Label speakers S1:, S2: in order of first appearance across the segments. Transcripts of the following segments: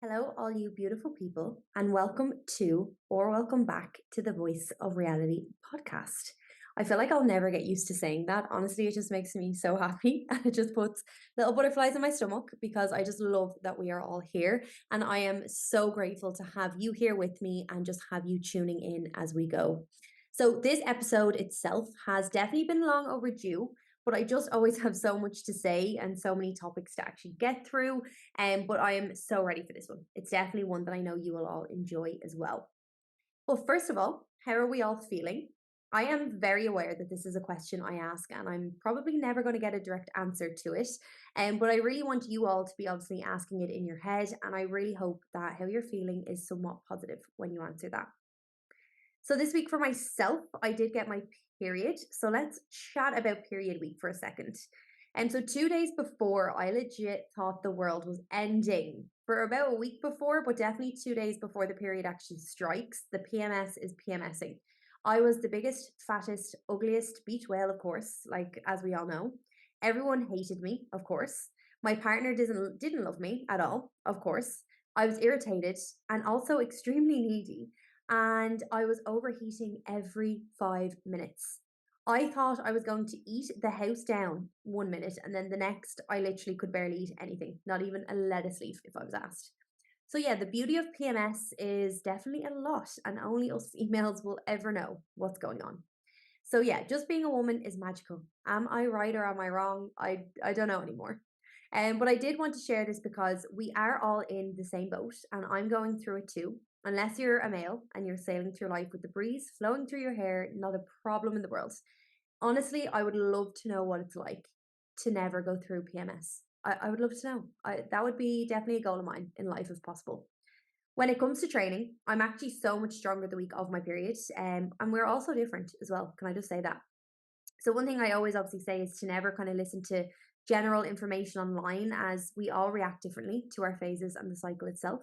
S1: Hello, all you beautiful people, and welcome back to the Voice of Reality podcast. I feel like I'll never get used to saying that. Honestly, it just makes me so happy and it just puts little butterflies in my stomach because I just love that we are all here. And I am so grateful to have you here with me and just have you tuning in as we go. So, this episode itself has definitely been long overdue, but I just always have so much to say and so many topics to actually get through. But I am so ready for this one. It's definitely one that I know you will all enjoy as well. Well, first of all, how are we all feeling? I am very aware that this is a question I ask, and I'm probably never going to get a direct answer to it. But I really want you all to be obviously asking it in your head, and I really hope that how you're feeling is somewhat positive when you answer that. So this week for myself, I did get my period. So let's chat about period week for a second. And so 2 days before, I legit thought the world was ending. For about a week before, but definitely 2 days before the period actually strikes, the PMS is PMSing. I was the biggest, fattest, ugliest beach whale, of course, like as we all know. Everyone hated me, of course. My partner didn't love me at all, of course. I was irritated and also extremely needy, and I was overheating every 5 minutes. I thought I was going to eat the house down 1 minute, and then the next, I literally could barely eat anything, not even a lettuce leaf if I was asked. So, yeah, the beauty of PMS is definitely a lot, and only us females will ever know what's going on. So, yeah, just being a woman is magical. Am I right or am I wrong? I don't know anymore. But I did want to share this because we are all in the same boat and I'm going through it too. Unless you're a male and you're sailing through life with the breeze flowing through your hair, not a problem in the world. Honestly, I would love to know what it's like to never go through PMS. I would love to know. That would be definitely a goal of mine in life if possible. When it comes to training, I'm actually so much stronger the week of my period, and we're also different as well. Can I just say that? So one thing I always obviously say is to never kind of listen to general information online, as we all react differently to our phases and the cycle itself.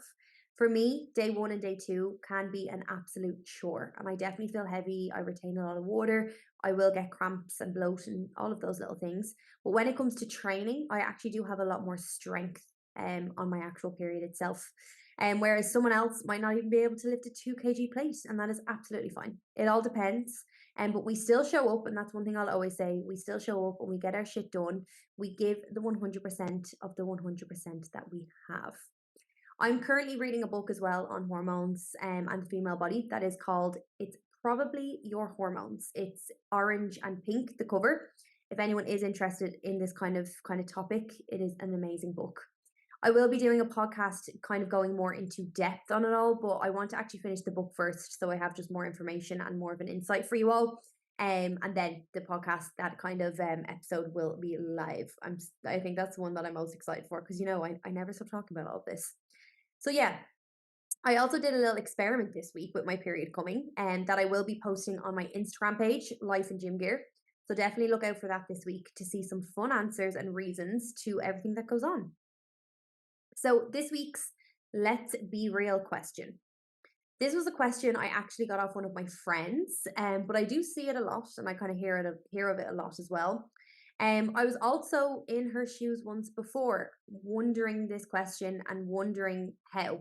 S1: For me, day one and day two can be an absolute chore, and I definitely feel heavy. I retain a lot of water. I will get cramps and bloat and all of those little things. But when it comes to training, I actually do have a lot more strength on my actual period itself. Whereas someone else might not even be able to lift a 2 kg plate, and that is absolutely fine. It all depends. But we still show up, and that's one thing I'll always say. We still show up and we get our shit done. We give the 100% of the 100% that we have. I'm currently reading a book as well on hormones and the female body that is called It's Probably Your Hormones. It's orange and pink, the cover. If anyone is interested in this kind of topic, it is an amazing book. I will be doing a podcast kind of going more into depth on it all, but I want to actually finish the book first so I have just more information and more of an insight for you all. And then the podcast, that kind of episode will be live. I think that's the one that I'm most excited for because I never stop talking about all of this. So yeah, I also did a little experiment this week with my period coming, and that I will be posting on my Instagram page, Life and Gym Gear. So definitely look out for that this week to see some fun answers and reasons to everything that goes on. So this week's Let's Be Real question. This was a question I actually got off one of my friends, but I do see it a lot and I kind of hear of it a lot as well. I was also in her shoes once before, wondering this question and wondering how.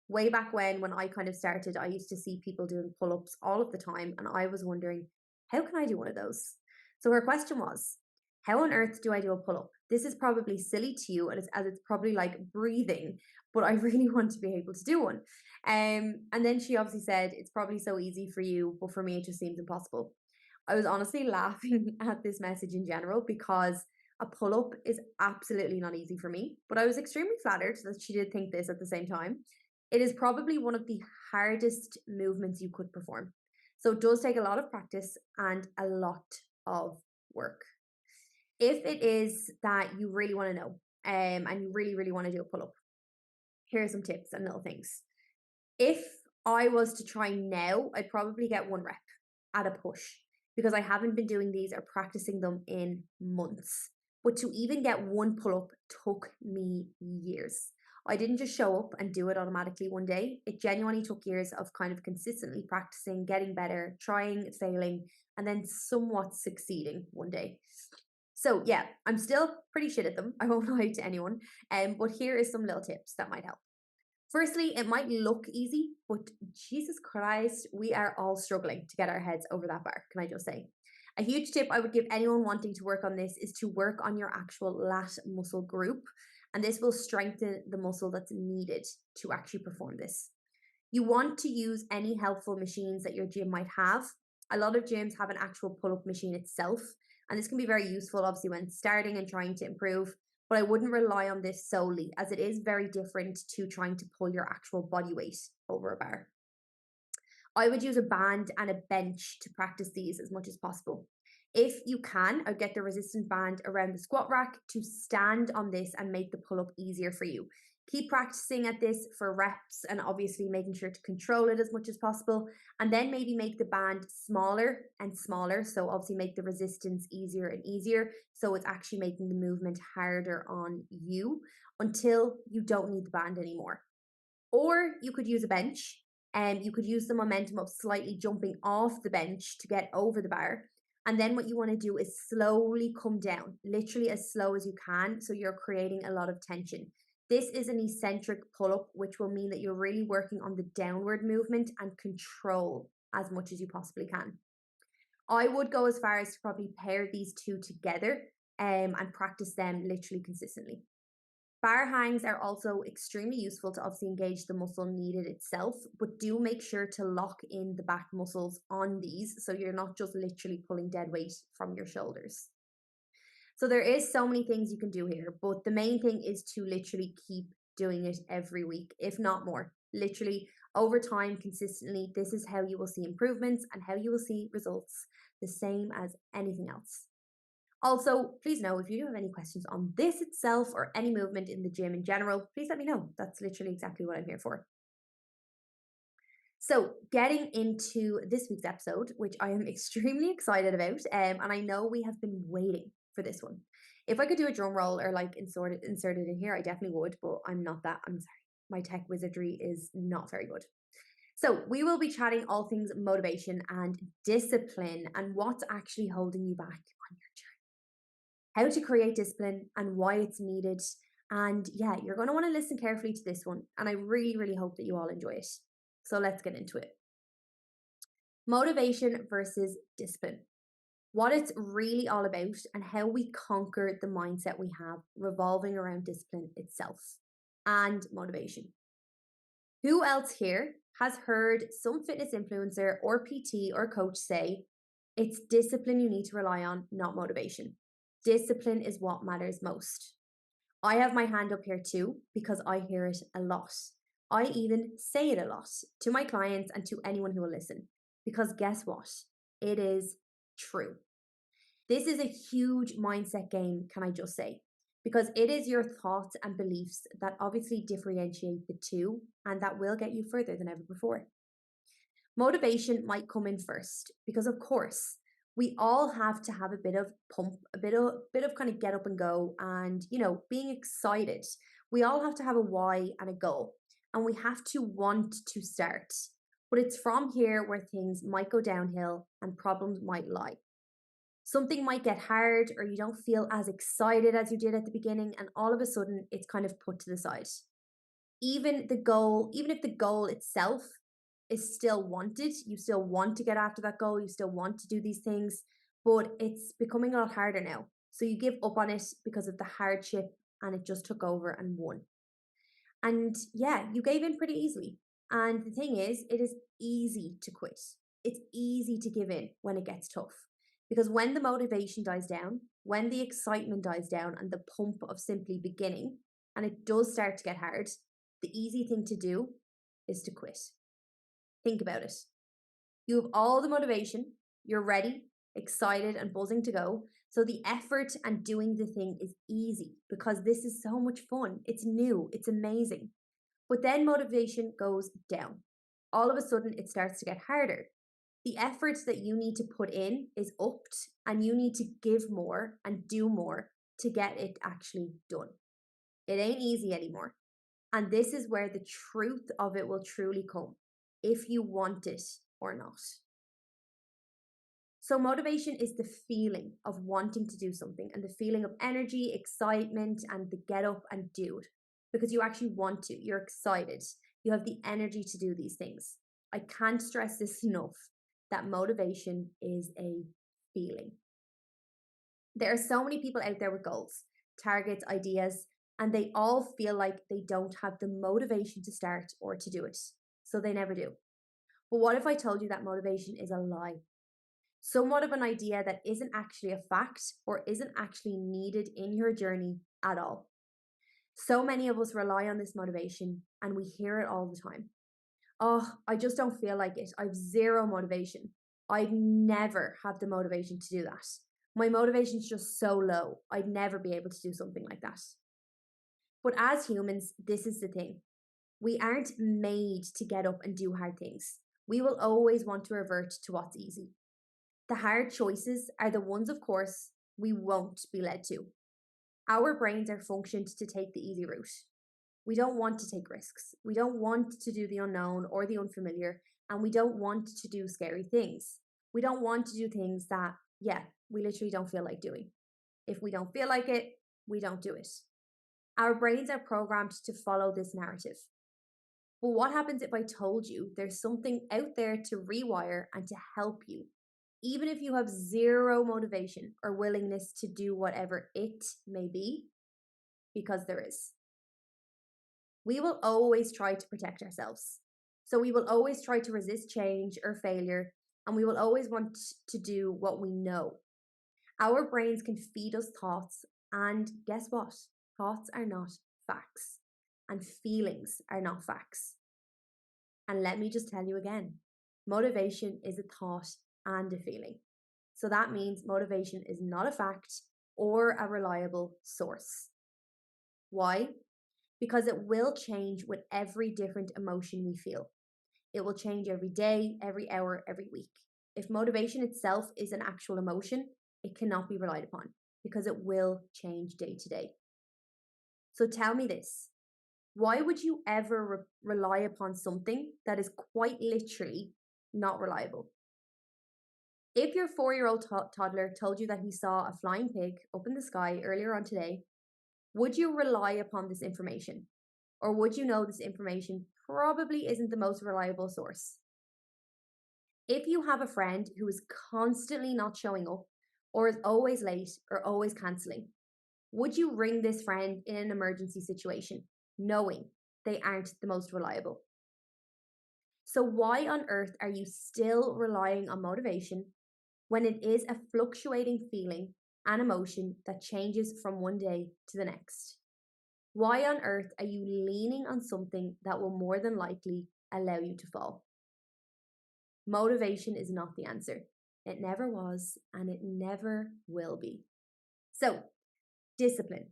S1: Way back when I kind of started, I used to see people doing pull ups all of the time, and I was wondering, how can I do one of those? So her question was, how on earth do I do a pull up? This is probably silly to you, as it's probably like breathing, but I really want to be able to do one. And then she obviously said, it's probably so easy for you, but for me, it just seems impossible. I was honestly laughing at this message in general because a pull up is absolutely not easy for me, but I was extremely flattered that she did think this at the same time. It is probably one of the hardest movements you could perform. So it does take a lot of practice and a lot of work. If it is that you really want to know and you really, really want to do a pull up, here are some tips and little things. If I was to try now, I'd probably get 1 rep at a push because I haven't been doing these or practicing them in months. But to even get one pull up took me years. I didn't just show up and do it automatically one day. It genuinely took years of kind of consistently practicing, getting better, trying, failing, and then somewhat succeeding one day. So yeah, I'm still pretty shit at them. I won't lie to anyone. But here is some little tips that might help. Firstly, it might look easy, but Jesus Christ, we are all struggling to get our heads over that bar, can I just say? A huge tip I would give anyone wanting to work on this is to work on your actual lat muscle group, and this will strengthen the muscle that's needed to actually perform this. You want to use any helpful machines that your gym might have. A lot of gyms have an actual pull up machine itself, and this can be very useful, obviously, when starting and trying to improve. But I wouldn't rely on this solely, as it is very different to trying to pull your actual body weight over a bar. I would use a band and a bench to practice these as much as possible. If you can, I'd get the resistant band around the squat rack to stand on this and make the pull up easier for you. Keep practicing at this for reps and obviously making sure to control it as much as possible. And then maybe make the band smaller and smaller. So, obviously, make the resistance easier and easier. So, it's actually making the movement harder on you until you don't need the band anymore. Or you could use a bench and you could use the momentum of slightly jumping off the bench to get over the bar. And then what you want to do is slowly come down, literally as slow as you can. So you're creating a lot of tension. This is an eccentric pull up, which will mean that you're really working on the downward movement and control as much as you possibly can. I would go as far as to probably pair these two together and practice them literally consistently. Bar hangs are also extremely useful to obviously engage the muscle needed itself, but do make sure to lock in the back muscles on these so you're not just literally pulling dead weight from your shoulders. So there is so many things you can do here, but the main thing is to literally keep doing it every week, if not more. Literally over time, consistently, this is how you will see improvements and how you will see results, the same as anything else. Also, please know if you do have any questions on this itself or any movement in the gym in general, please let me know. That's literally exactly what I'm here for. So, getting into this week's episode, which I am extremely excited about, and I know we have been waiting for this one. If I could do a drum roll or like insert it in here, I definitely would, but I'm not that. I'm sorry. My tech wizardry is not very good. So, we will be chatting all things motivation and discipline and what's actually holding you back on your journey, how to create discipline and why it's needed. And yeah, you're going to want to listen carefully to this one. And I really, really hope that you all enjoy it. So let's get into it. Motivation versus discipline. What it's really all about and how we conquer the mindset we have revolving around discipline itself and motivation. Who else here has heard some fitness influencer or PT or coach say, it's discipline you need to rely on, not motivation? Discipline is what matters most. I have my hand up here too because I hear it a lot. I even say it a lot to my clients and to anyone who will listen because guess what? It is true. This is a huge mindset game, can I just say? Because it is your thoughts and beliefs that obviously differentiate the two and that will get you further than ever before. Motivation might come in first because, of course, we all have to have a bit of pump, a bit of kind of get up and go and, being excited. We all have to have a why and a goal, and we have to want to start. But it's from here where things might go downhill and problems might lie. Something might get hard or you don't feel as excited as you did at the beginning, and all of a sudden it's kind of put to the side. Even if the goal itself is still wanted, you still want to get after that goal, you still want to do these things, but it's becoming a lot harder now. So you give up on it because of the hardship and it just took over and won. And yeah, you gave in pretty easily. And the thing is, it is easy to quit. It's easy to give in when it gets tough. Because when the motivation dies down, when the excitement dies down and the pump of simply beginning, and it does start to get hard, the easy thing to do is to quit. Think about it. You have all the motivation, you're ready, excited, and buzzing to go. So the effort and doing the thing is easy because this is so much fun. It's new, it's amazing. But then motivation goes down. All of a sudden, it starts to get harder. The effort that you need to put in is upped, and you need to give more and do more to get it actually done. It ain't easy anymore. And this is where the truth of it will truly come, if you want it or not. So motivation is the feeling of wanting to do something and the feeling of energy, excitement, and the get up and do it. because you actually want to. You're excited. You have the energy to do these things. I can't stress this enough that motivation is a feeling. There are so many people out there with goals, targets, ideas, and they all feel like they don't have the motivation to start or to do it. So they never do. But what if I told you that motivation is a lie? Somewhat of an idea that isn't actually a fact or isn't actually needed in your journey at all. So many of us rely on this motivation and we hear it all the time. Oh, I just don't feel like it. I've zero motivation. I'd never have the motivation to do that. My motivation's just so low. I'd never be able to do something like that. But as humans, this is the thing. We aren't made to get up and do hard things. We will always want to revert to what's easy. The hard choices are the ones, of course, we won't be led to. Our brains are functioned to take the easy route. We don't want to take risks. We don't want to do the unknown or the unfamiliar, and we don't want to do scary things. We don't want to do things that, we literally don't feel like doing. If we don't feel like it, we don't do it. Our brains are programmed to follow this narrative. But what happens if I told you there's something out there to rewire and to help you, even if you have zero motivation or willingness to do whatever it may be? Because there is. We will always try to protect ourselves. So we will always try to resist change or failure, and we will always want to do what we know. Our brains can feed us thoughts, and guess what? Thoughts are not facts, and feelings are not facts. And let me just tell you again, motivation is a thought and a feeling. So that means motivation is not a fact or a reliable source. Why? Because it will change with every different emotion we feel. It will change every day, every hour, every week. If motivation itself is an actual emotion, it cannot be relied upon because it will change day to day. So tell me this. Why would you ever rely upon something that is quite literally not reliable? If your 4-year-old toddler told you that he saw a flying pig up in the sky earlier on today, would you rely upon this information? Or would you know this information probably isn't the most reliable source? If you have a friend who is constantly not showing up, or is always late, or always cancelling, would you ring this friend in an emergency situation, knowing they aren't the most reliable? So why on earth are you still relying on motivation when it is a fluctuating feeling and emotion that changes from one day to the next? Why on earth are you leaning on something that will more than likely allow you to fall? Motivation is not the answer. It never was, and it never will be. So, discipline.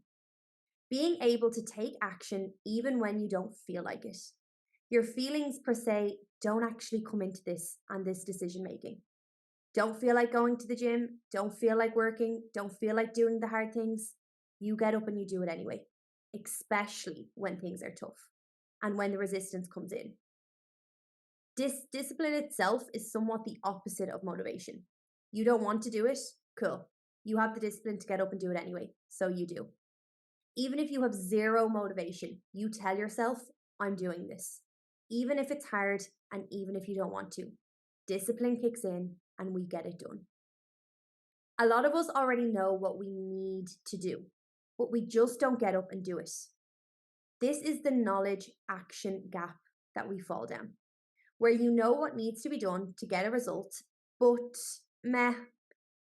S1: Being able to take action even when you don't feel like it. Your feelings per se don't actually come into this and this decision making. Don't feel like going to the gym, don't feel like working, don't feel like doing the hard things. You get up and you do it anyway, especially when things are tough and when the resistance comes in. Discipline itself is somewhat the opposite of motivation. You don't want to do it? Cool. You have the discipline to get up and do it anyway, so you do. Even if you have zero motivation, you tell yourself, I'm doing this. Even if it's hard and even if you don't want to. Discipline kicks in and we get it done. A lot of us already know what we need to do, but we just don't get up and do it. This is the knowledge action gap that we fall down, where you know what needs to be done to get a result, but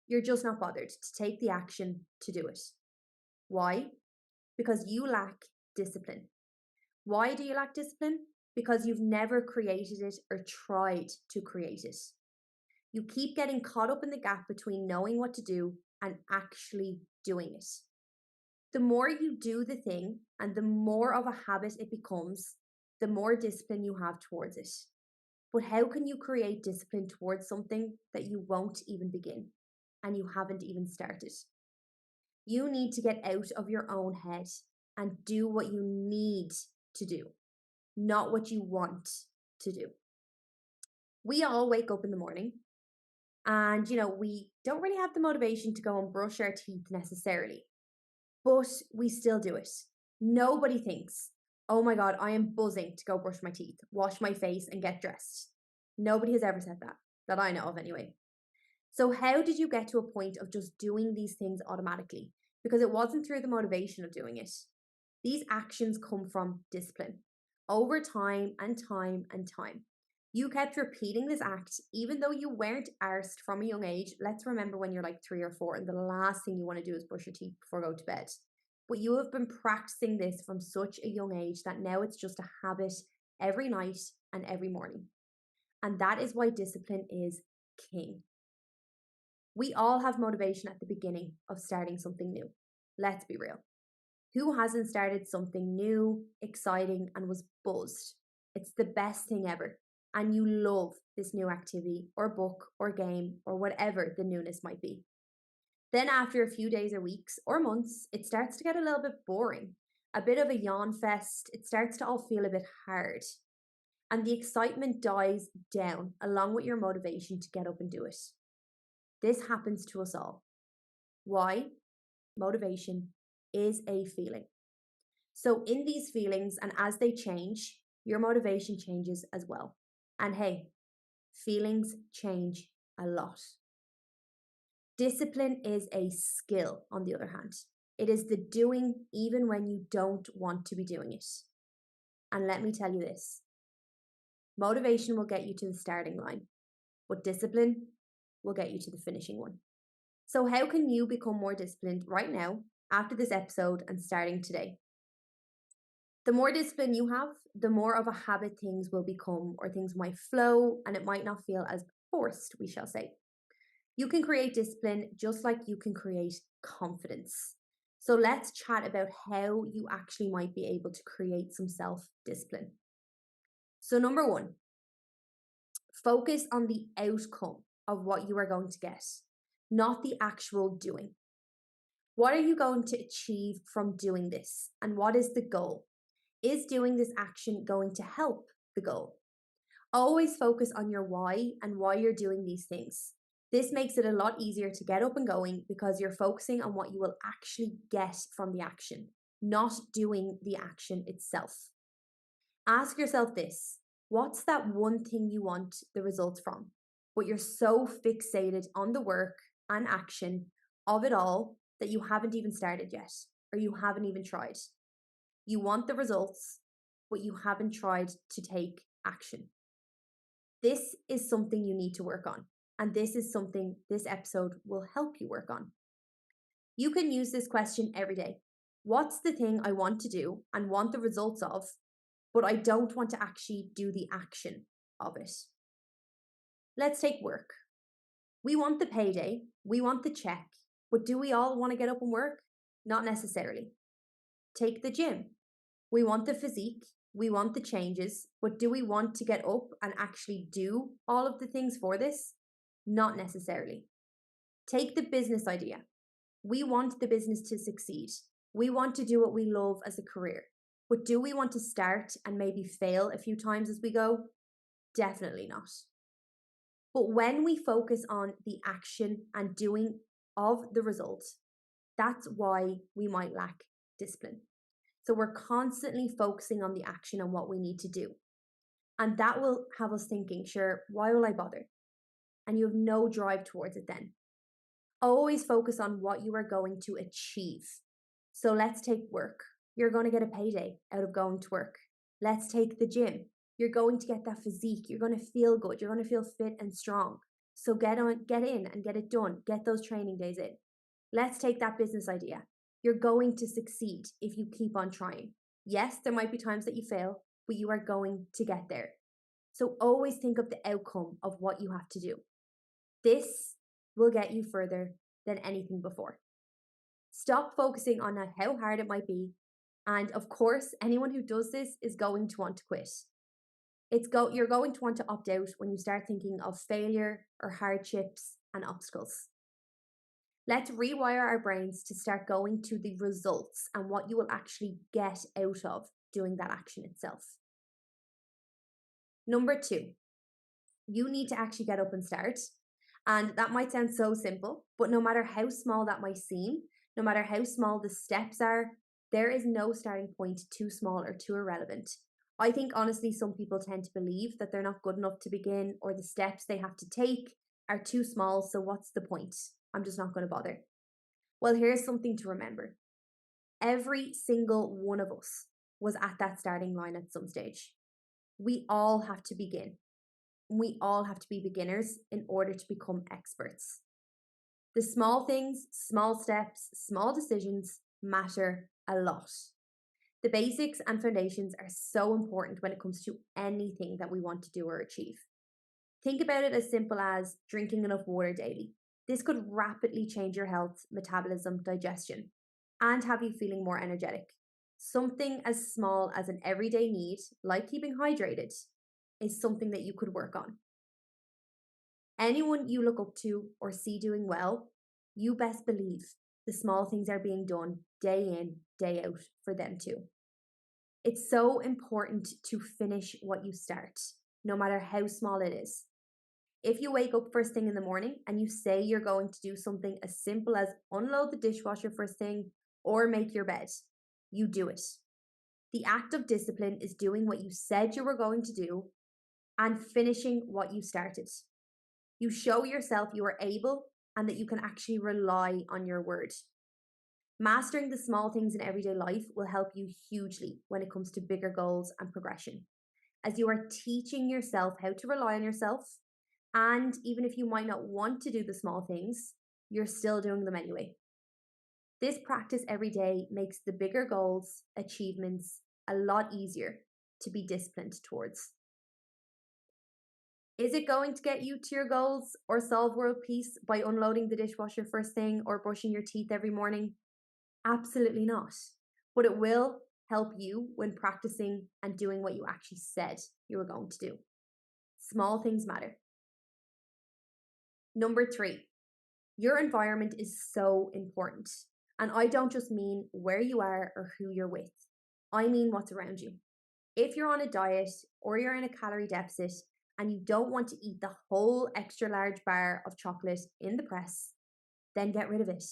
S1: you're just not bothered to take the action to do it. Why? Because you lack discipline. Why do you lack discipline? Because you've never created it or tried to create it. You keep getting caught up in the gap between knowing what to do and actually doing it. The more you do the thing and the more of a habit it becomes, the more discipline you have towards it. But how can you create discipline towards something that you won't even begin and you haven't even started? You need to get out of your own head and do what you need to do, not what you want to do. We all wake up in the morning and, we don't really have the motivation to go and brush our teeth necessarily, but we still do it. Nobody thinks, oh my God, I am buzzing to go brush my teeth, wash my face, and get dressed. Nobody has ever said that I know of anyway. So, how did you get to a point of just doing these things automatically? Because it wasn't through the motivation of doing it. These actions come from discipline over time and time and time. You kept repeating this act even though you weren't arsed from a young age. Let's remember when you're like 3 or 4 and the last thing you want to do is brush your teeth before go to bed. But you have been practicing this from such a young age that now it's just a habit every night and every morning. And that is why discipline is king. We all have motivation at the beginning of starting something new. Let's be real. Who hasn't started something new, exciting, and was buzzed? It's the best thing ever. And you love this new activity or book or game or whatever the newness might be. Then after a few days or weeks or months, it starts to get a little bit boring, a bit of a yawn fest. It starts to all feel a bit hard. And the excitement dies down along with your motivation to get up and do it. This happens to us all. Why? Motivation is a feeling. So in these feelings and as they change, your motivation changes as well. And hey, feelings change a lot. Discipline is a skill, on the other hand. It is the doing even when you don't want to be doing it. And let me tell you this, motivation will get you to the starting line, but discipline will get you to the finishing one. So how can you become more disciplined right now after this episode and starting today? The more discipline you have, the more of a habit things will become, or things might flow and it might not feel as forced, we shall say. You can create discipline just like you can create confidence. So let's chat about how you actually might be able to create some self-discipline. So number 1, focus on the outcome of what you are going to get, not the actual doing. What are you going to achieve from doing this? And what is the goal? Is doing this action going to help the goal? Always focus on your why and why you're doing these things. This makes it a lot easier to get up and going because you're focusing on what you will actually get from the action, not doing the action itself. Ask yourself this: what's that one thing you want the results from, but you're so fixated on the work and action of it all that you haven't even started yet, or you haven't even tried? You want the results, but you haven't tried to take action. This is something you need to work on, and this is something this episode will help you work on. You can use this question every day. What's the thing I want to do and want the results of, but I don't want to actually do the action of it? Let's take work. We want the payday, we want the check, but do we all want to get up and work? Not necessarily. Take the gym. We want the physique, we want the changes, but do we want to get up and actually do all of the things for this? Not necessarily. Take the business idea. We want the business to succeed. We want to do what we love as a career. But do we want to start and maybe fail a few times as we go? Definitely not. But when we focus on the action and doing of the result, that's why we might lack discipline. So we're constantly focusing on the action and what we need to do. And that will have us thinking, sure, why will I bother? And you have no drive towards it then. Always focus on what you are going to achieve. So let's take work. You're going to get a payday out of going to work. Let's take the gym. You're going to get that physique. You're going to feel good. You're going to feel fit and strong. So get in and get it done. Get those training days in. Let's take that business idea. You're going to succeed if you keep on trying. Yes, there might be times that you fail, but you are going to get there. So always think of the outcome of what you have to do. This will get you further than anything before. Stop focusing on how hard it might be. And of course, anyone who does this is going to want to quit. You're going to want to opt out when you start thinking of failure or hardships and obstacles. Let's rewire our brains to start going to the results and what you will actually get out of doing that action itself. Number 2, you need to actually get up and start. And that might sound so simple, but no matter how small that might seem, no matter how small the steps are, There is no starting point too small or too irrelevant. I think honestly, some people tend to believe that they're not good enough to begin or the steps they have to take are too small, so what's the point? I'm just not going to bother. Well, here's something to remember. Every single one of us was at that starting line at some stage. We all have to begin. We all have to be beginners in order to become experts. The small things, small steps, small decisions matter a lot. The basics and foundations are so important when it comes to anything that we want to do or achieve. Think about it as simple as drinking enough water daily. This could rapidly change your health, metabolism, digestion, and have you feeling more energetic. Something as small as an everyday need, like keeping hydrated, is something that you could work on. Anyone you look up to or see doing well, you best believe the small things are being done day in, day out for them too. It's so important to finish what you start, no matter how small it is. If you wake up first thing in the morning and you say you're going to do something as simple as unload the dishwasher first thing or make your bed, you do it. The act of discipline is doing what you said you were going to do and finishing what you started. You show yourself you are able and that you can actually rely on your word. Mastering the small things in everyday life will help you hugely when it comes to bigger goals and progression, as you are teaching yourself how to rely on yourself. And even if you might not want to do the small things, you're still doing them anyway. This practice every day makes the bigger goals, achievements, a lot easier to be disciplined towards. Is it going to get you to your goals or solve world peace by unloading the dishwasher first thing or brushing your teeth every morning? Absolutely not. But it will help you when practicing and doing what you actually said you were going to do. Small things matter. Number 3, your environment is so important. And I don't just mean where you are or who you're with. I mean what's around you. If you're on a diet or you're in a calorie deficit and you don't want to eat the whole extra large bar of chocolate in the press, then get rid of it.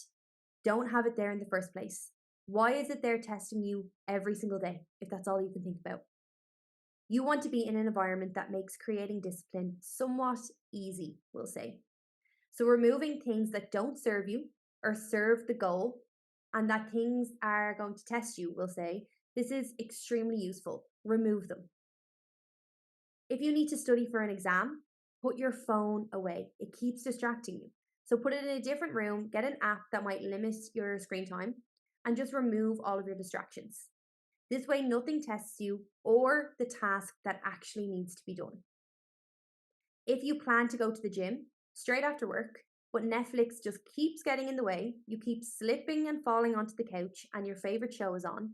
S1: Don't have it there in the first place. Why is it there testing you every single day if that's all you can think about? You want to be in an environment that makes creating discipline somewhat easy, we'll say. So removing things that don't serve you or serve the goal and that things are going to test you, we'll say, this is extremely useful. Remove them. If you need to study for an exam, put your phone away. It keeps distracting you. So put it in a different room, get an app that might limit your screen time, and just remove all of your distractions. This way, nothing tests you or the task that actually needs to be done. If you plan to go to the gym straight after work, but Netflix just keeps getting in the way, you keep slipping and falling onto the couch and your favorite show is on,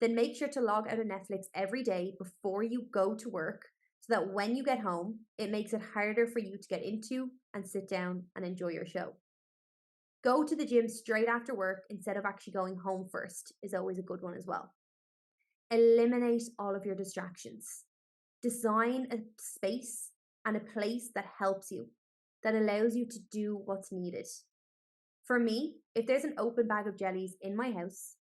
S1: then make sure to log out of Netflix every day before you go to work so that when you get home, it makes it harder for you to get into and sit down and enjoy your show. Go to the gym straight after work instead of actually going home first is always a good one as well. Eliminate all of your distractions. Design a space and a place that helps you, that allows you to do what's needed. For me, if there's an open bag of jellies in my house,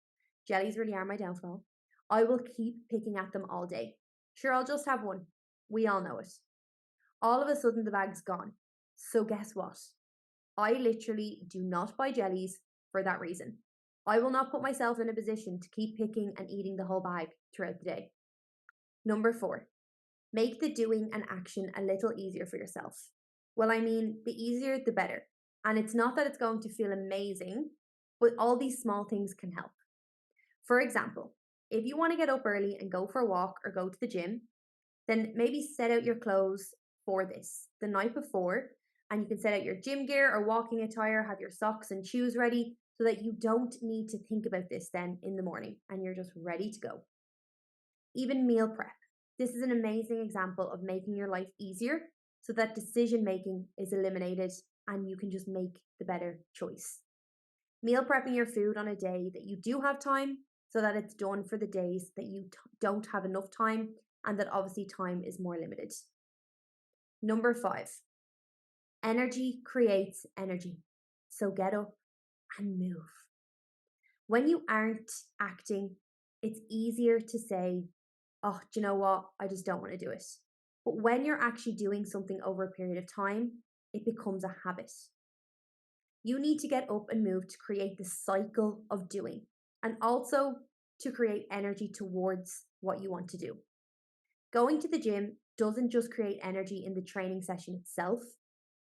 S1: jellies really are my downfall, I will keep picking at them all day. Sure, I'll just have one. We all know it. All of a sudden, the bag's gone. So guess what? I literally do not buy jellies for that reason. I will not put myself in a position to keep picking and eating the whole bag throughout the day. Number 4, make the doing and action a little easier for yourself. Well, I mean, the easier, the better. And it's not that it's going to feel amazing, but all these small things can help. For example, if you want to get up early and go for a walk or go to the gym, then maybe set out your clothes for this the night before, and you can set out your gym gear or walking attire, have your socks and shoes ready so that you don't need to think about this then in the morning and you're just ready to go. Even meal prep. This is an amazing example of making your life easier so that decision making is eliminated and you can just make the better choice. Meal prepping your food on a day that you do have time so that it's done for the days that you don't have enough time and that obviously time is more limited. Number 5, energy creates energy. So get up and move. When you aren't acting, it's easier to say, oh, do you know what? I just don't want to do it. But when you're actually doing something over a period of time, it becomes a habit. You need to get up and move to create the cycle of doing and also to create energy towards what you want to do. Going to the gym doesn't just create energy in the training session itself.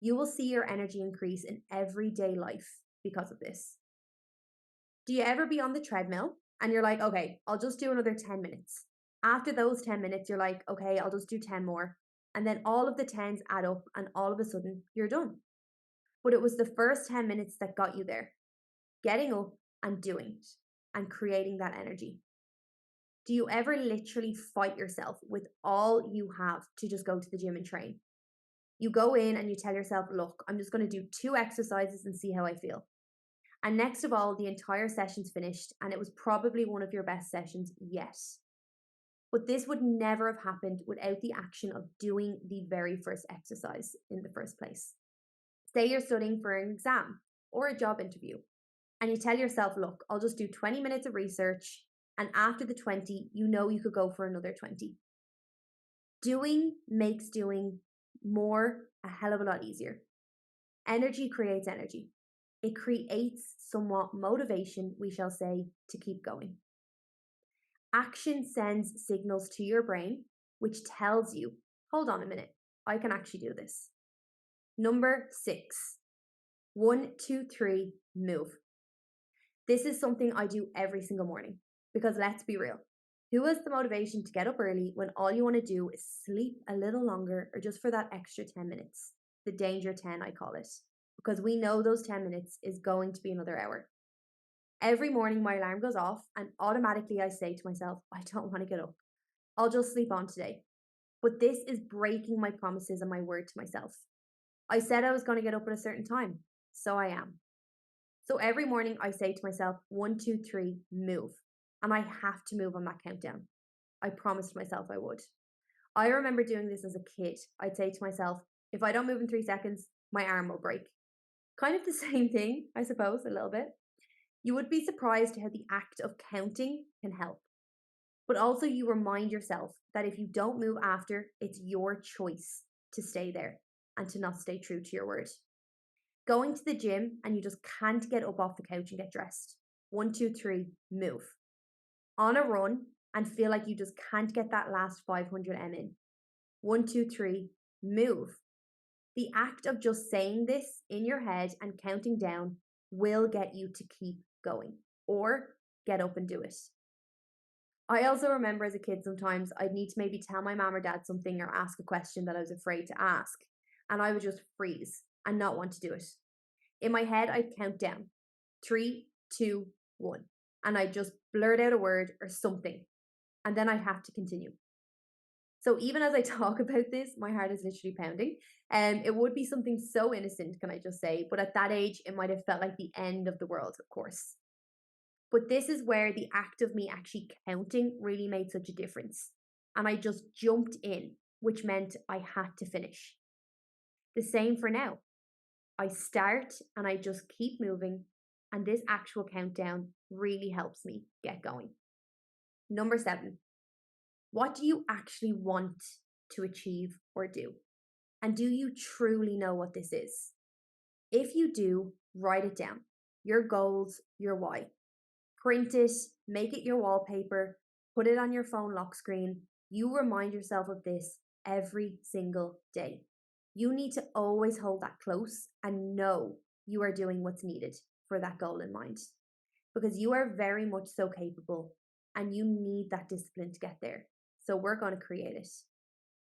S1: You will see your energy increase in everyday life because of this. Do you ever be on the treadmill and you're like, okay, I'll just do another 10 minutes? After those 10 minutes, you're like, okay, I'll just do 10 more. And then all of the 10s add up and all of a sudden you're done. But it was the first 10 minutes that got you there, getting up and doing it and creating that energy. Do you ever literally fight yourself with all you have to just go to the gym and train? You go in and you tell yourself, look, I'm just going to do 2 exercises and see how I feel. And next of all, the entire session's finished and it was probably one of your best sessions yet. But this would never have happened without the action of doing the very first exercise in the first place. Say you're studying for an exam or a job interview and you tell yourself, look, I'll just do 20 minutes of research and after the 20, you know you could go for another 20. Doing makes doing more a hell of a lot easier. Energy creates energy. It creates somewhat motivation, we shall say, to keep going. Action sends signals to your brain, which tells you, hold on a minute, I can actually do this. Number 6, 1, 2, 3, move. This is something I do every single morning because let's be real. Who has the motivation to get up early when all you want to do is sleep a little longer or just for that extra 10 minutes? The danger 10, I call it, because we know those 10 minutes is going to be another hour. Every morning my alarm goes off and automatically I say to myself, I don't want to get up. I'll just sleep on today. But this is breaking my promises and my word to myself. I said I was going to get up at a certain time, so I am. So every morning I say to myself, 1, 2, 3, move. And I have to move on that countdown. I promised myself I would. I remember doing this as a kid. I'd say to myself, if I don't move in 3 seconds, my arm will break. Kind of the same thing, I suppose, a little bit. You would be surprised how the act of counting can help. But also you remind yourself that if you don't move after, it's your choice to stay there and to not stay true to your word. Going to the gym and you just can't get up off the couch and get dressed. 1, 2, 3, move. On a run and feel like you just can't get that last 500 m in. 1, 2, 3, move. The act of just saying this in your head and counting down will get you to keep going or get up and do it. I also remember as a kid sometimes I'd need to maybe tell my mom or dad something or ask a question that I was afraid to ask, and I would just freeze and not want to do it. In my head, I'd count down 3, 2, 1, and I'd just blurt out a word or something, and then I'd have to continue. So even as I talk about this, my heart is literally pounding. It would be something so innocent, can I just say, but at that age, it might have felt like the end of the world, of course. But this is where the act of me actually counting really made such a difference. And I just jumped in, which meant I had to finish. The same for now. I start and I just keep moving, and this actual countdown really helps me get going. Number 7, what do you actually want to achieve or do? And do you truly know what this is? If you do, write it down. Your goals, your why. Print it, make it your wallpaper, put it on your phone lock screen. You remind yourself of this every single day. You need to always hold that close and know you are doing what's needed for that goal in mind, because you are very much so capable and you need that discipline to get there. So we're going to create it.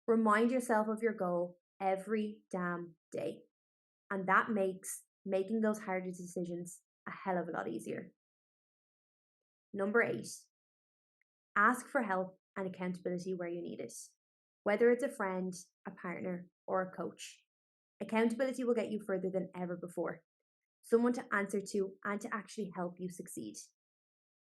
S1: Remind yourself of your goal every damn day. And that makes making those harder decisions a hell of a lot easier. Number 8, ask for help and accountability where you need it. Whether it's a friend, a partner, or a coach, accountability will get you further than ever before. Someone to answer to and to actually help you succeed.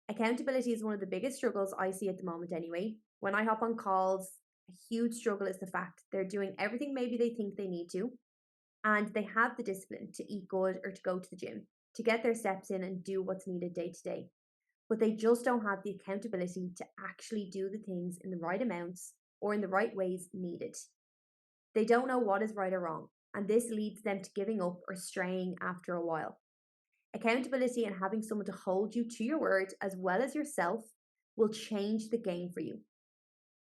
S1: Accountability is one of the biggest struggles I see at the moment anyway. When I hop on calls, a huge struggle is the fact they're doing everything maybe they think they need to, and they have the discipline to eat good or to go to the gym, to get their steps in and do what's needed day to day. but they just don't have the accountability to actually do the things in the right amounts or in the right ways needed. They don't know what is right or wrong, and this leads them to giving up or straying after a while. Accountability and having someone to hold you to your word as well as yourself will change the game for you.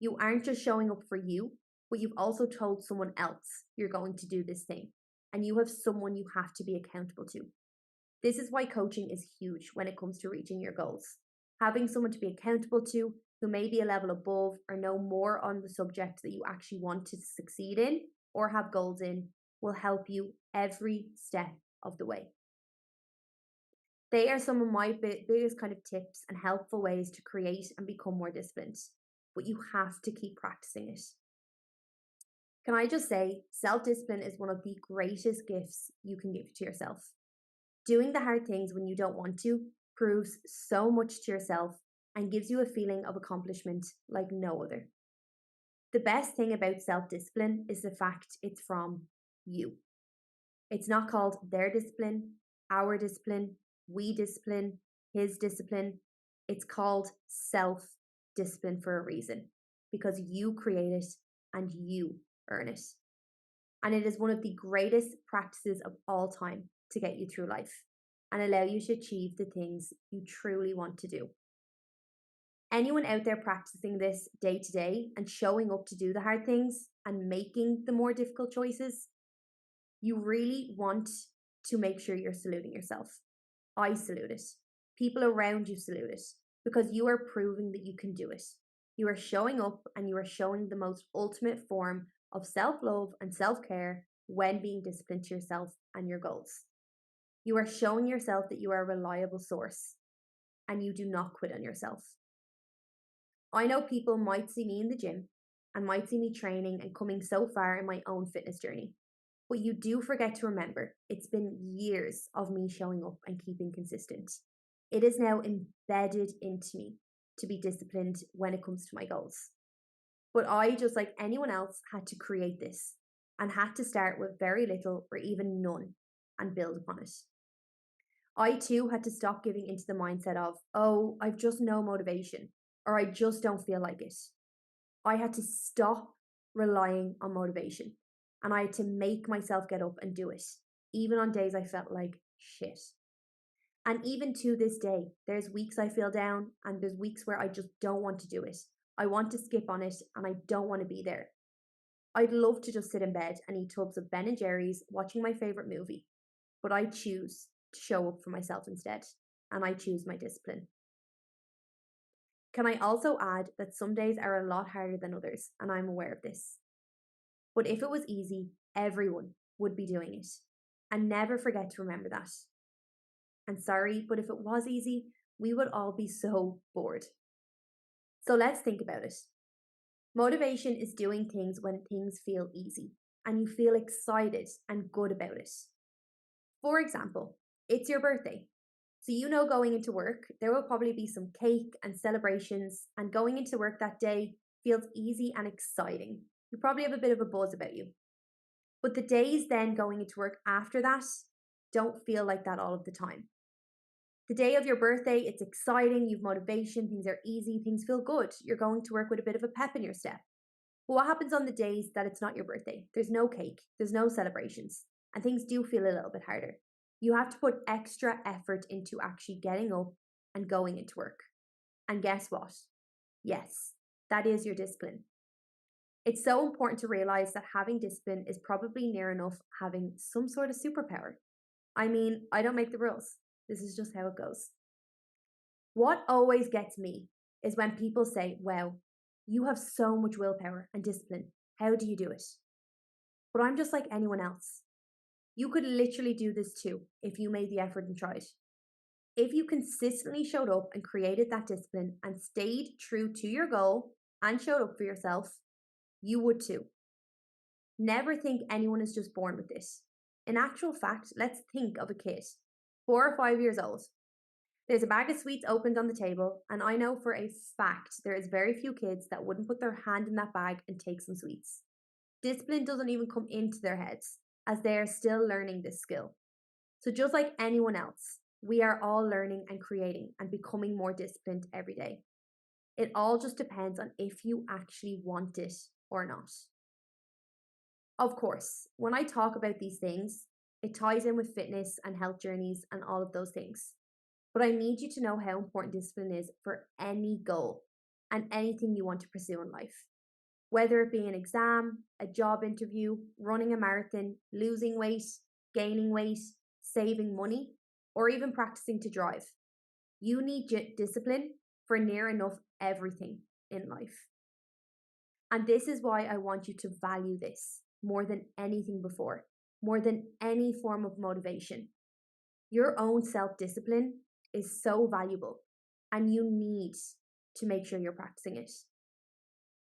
S1: You aren't just showing up for you, but you've also told someone else you're going to do this thing, and you have someone you have to be accountable to. This is why coaching is huge when it comes to reaching your goals. Having someone to be accountable to who may be a level above or know more on the subject that you actually want to succeed in or have goals in will help you every step of the way. They are some of my biggest kind of tips and helpful ways to create and become more disciplined, but you have to keep practicing it. Can I just say, self-discipline is one of the greatest gifts you can give to yourself. Doing the hard things when you don't want to proves so much to yourself and gives you a feeling of accomplishment like no other. The best thing about self-discipline is the fact it's from you. It's not called their discipline, our discipline, we discipline, his discipline. It's called self-discipline for a reason, because you create it and you earn it. And it is one of the greatest practices of all time to get you through life and allow you to achieve the things you truly want to do. Anyone out there practicing this day to day and showing up to do the hard things and making the more difficult choices, you really want to make sure you're saluting yourself. I salute it. People around you salute it because you are proving that you can do it. You are showing up and you are showing the most ultimate form of self-love and self-care when being disciplined to yourself and your goals. You are showing yourself that you are a reliable source and you do not quit on yourself. I know people might see me in the gym and might see me training and coming so far in my own fitness journey. But you do forget to remember, it's been years of me showing up and keeping consistent. It is now embedded into me to be disciplined when it comes to my goals. But I, just like anyone else, had to create this and had to start with very little or even none and build upon it. I too had to stop giving into the mindset of, oh, I've just no motivation or I just don't feel like it. I had to stop relying on motivation. And I had to make myself get up and do it, even on days I felt like shit. And even to this day, there's weeks I feel down and there's weeks where I just don't want to do it. I want to skip on it and I don't want to be there. I'd love to just sit in bed and eat tubs of Ben and Jerry's watching my favorite movie, but I choose to show up for myself instead, and I choose my discipline. Can I also add that some days are a lot harder than others, and I'm aware of this. But if it was easy, everyone would be doing it. And never forget to remember that. And sorry, but if it was easy, we would all be so bored. So let's think about it. Motivation is doing things when things feel easy and you feel excited and good about it. For example, it's your birthday. So you know going into work, there will probably be some cake and celebrations, and going into work that day feels easy and exciting. You probably have a bit of a buzz about you. But the days then going into work after that don't feel like that all of the time. The day of your birthday, it's exciting, you've motivation, things are easy, things feel good. You're going to work with a bit of a pep in your step. But what happens on the days that it's not your birthday? There's no cake, there's no celebrations, and things do feel a little bit harder. You have to put extra effort into actually getting up and going into work. And guess what? Yes, that is your discipline. It's so important to realize that having discipline is probably near enough having some sort of superpower. I mean, I don't make the rules. This is just how it goes. What always gets me is when people say, wow, you have so much willpower and discipline. How do you do it? But I'm just like anyone else. You could literally do this too if you made the effort and tried. If you consistently showed up and created that discipline and stayed true to your goal and showed up for yourself, you would too. Never think anyone is just born with this. In actual fact, let's think of a kid, 4 or 5 years old. There's a bag of sweets opened on the table, and I know for a fact there is very few kids that wouldn't put their hand in that bag and take some sweets. Discipline doesn't even come into their heads, as they are still learning this skill. So just like anyone else, We are all learning and creating and becoming more disciplined every day. It all just depends on if you actually want it or not. Of course, when I talk about these things, it ties in with fitness and health journeys and all of those things. But I need you to know how important discipline is for any goal and anything you want to pursue in life. Whether it be an exam, a job interview, running a marathon, losing weight, gaining weight, saving money, or even practicing to drive. You need discipline for near enough everything in life. And this is why I want you to value this more than anything before, more than any form of motivation. Your own self-discipline is so valuable, and you need to make sure you're practicing it.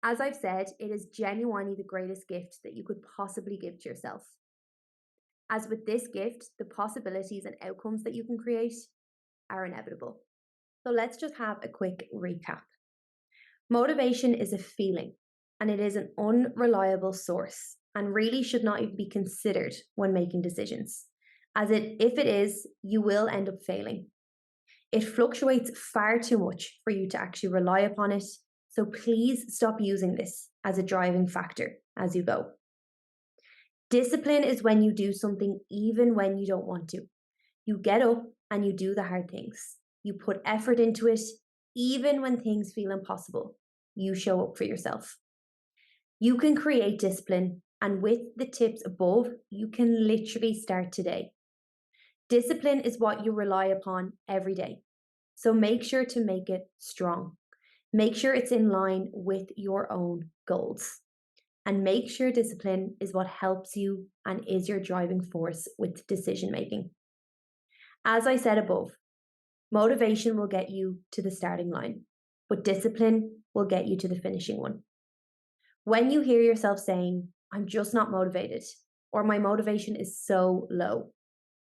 S1: As I've said, it is genuinely the greatest gift that you could possibly give to yourself. As with this gift, the possibilities and outcomes that you can create are inevitable. So let's just have a quick recap. Motivation is a feeling, and it is an unreliable source and really should not even be considered when making decisions, as if it is, you will end up failing. It fluctuates far too much for you to actually rely upon it, so please stop using this as a driving factor as you go. Discipline is when you do something even when you don't want to. You get up and you do the hard things. You put effort into it even when things feel impossible. You show up for yourself. You can create discipline, and with the tips above, you can literally start today. Discipline is what you rely upon every day, so make sure to make it strong. Make sure it's in line with your own goals. And make sure discipline is what helps you and is your driving force with decision making. As I said above, motivation will get you to the starting line, but discipline will get you to the finishing one. When you hear yourself saying, I'm just not motivated, or my motivation is so low,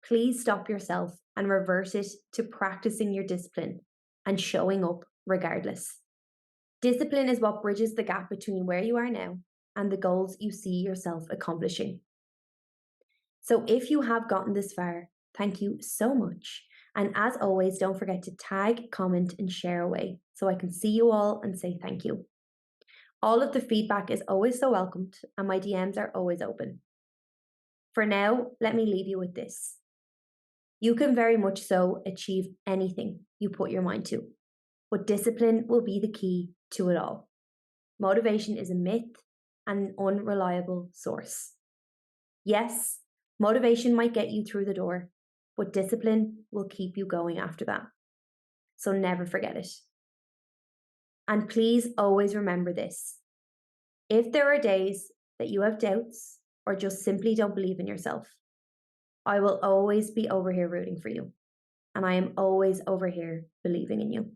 S1: please stop yourself and revert it to practicing your discipline and showing up regardless. Discipline is what bridges the gap between where you are now and the goals you see yourself accomplishing. So if you have gotten this far, thank you so much. And as always, don't forget to tag, comment, and share away so I can see you all and say thank you. All of the feedback is always so welcomed, and my DMs are always open. For now, let me leave you with this. You can very much so achieve anything you put your mind to, but discipline will be the key to it all. Motivation is a myth and an unreliable source. Yes, motivation might get you through the door, but discipline will keep you going after that. So never forget it. And please always remember this. If there are days that you have doubts or just simply don't believe in yourself, I will always be over here rooting for you. And I am always over here believing in you.